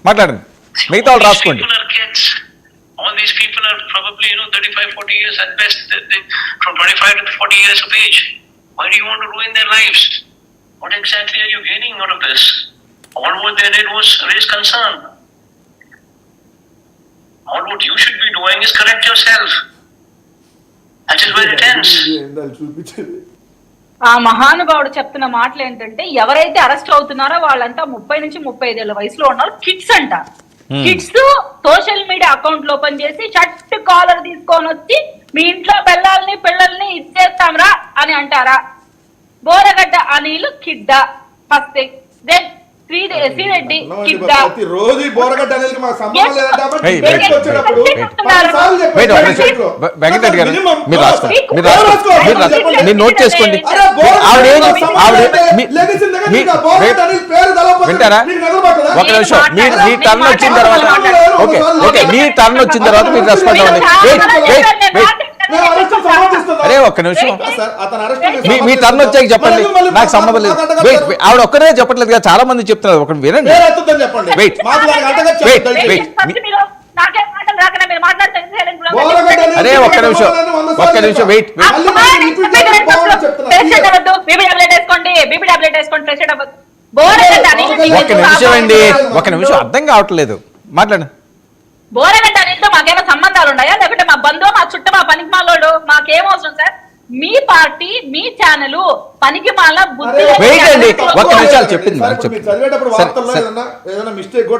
మాట్లాడండి, మిగతా వాళ్ళు రాసుకోండి. All these people are probably 35, 40 years at best. They, from 25 to 40 years of age. Why do you want to ruin their lives? What exactly are you gaining out of this? All what they did was raise concern. All what you should be doing is correct yourself. That is where it ends. ఆ మహానుభావుడు చెప్తున్న మాటలు ఏంటంటే, ఎవరైతే arrest అవుతున్నారో వాళ్ళంతా 30 నుంచి 35 ఏళ్ల వయసులో ఉన్నారు, కిడ్స్ అంట. కిడ్స్ సోషల్ మీడియా అకౌంట్లు ఓపెన్ చేసి షర్ట్ కాలర్ తీసుకొని వచ్చి మీ ఇంట్లో పిల్లల్ని ఇచ్చేస్తాంరా అని అంటారా? బోరగడ్డ అనిల్ కిడ్డా ఫస్ట్ థింగ్. దెన్ శ్రీరెడ్డి కిడ్డా. రోజు బోరగడ్డ అనిల్ కి మాకు సంబంధం లేదంటే వెంకటరెడ్డి గారు మీరు రాసుకోండి, మీరు నోట్ చేసుకోండి. వింటారా? ఒక నిమిషం, మీ టర్న్ వచ్చిన తర్వాత ఓకే మీ టర్న్ వచ్చిన తర్వాత మీరు రెస్పాండ్ అవ్వండి. అరే ఒక్క నిమిషం, మీ టర్న్ వచ్చాక చెప్పండి, నాకు సంబంధం లేదు. ఆవిడ ఒక్కరే చెప్పట్లేదు కదా, చాలా మంది చెప్తున్నారు. ఒకటి వినండి. వెయిట్ అరే ఒక్క నిమిషం వెయిట్. ఒక నిమిషం అర్థం కావట్లేదు, మాట్లాడు. బోరగడ్డ అనేది మాకేమైనా సంబంధాలు ఉన్నాయా, లేకుంటే మా బంధువు, మా చుట్టూ, మా పనికి మాలోడు, మాకేం అవసరం సార్? మీ పార్టీ, మీ ఛానల్ పనికి మాల బుద్ధి. ఒక్క నిమిషాలు చెప్పింది.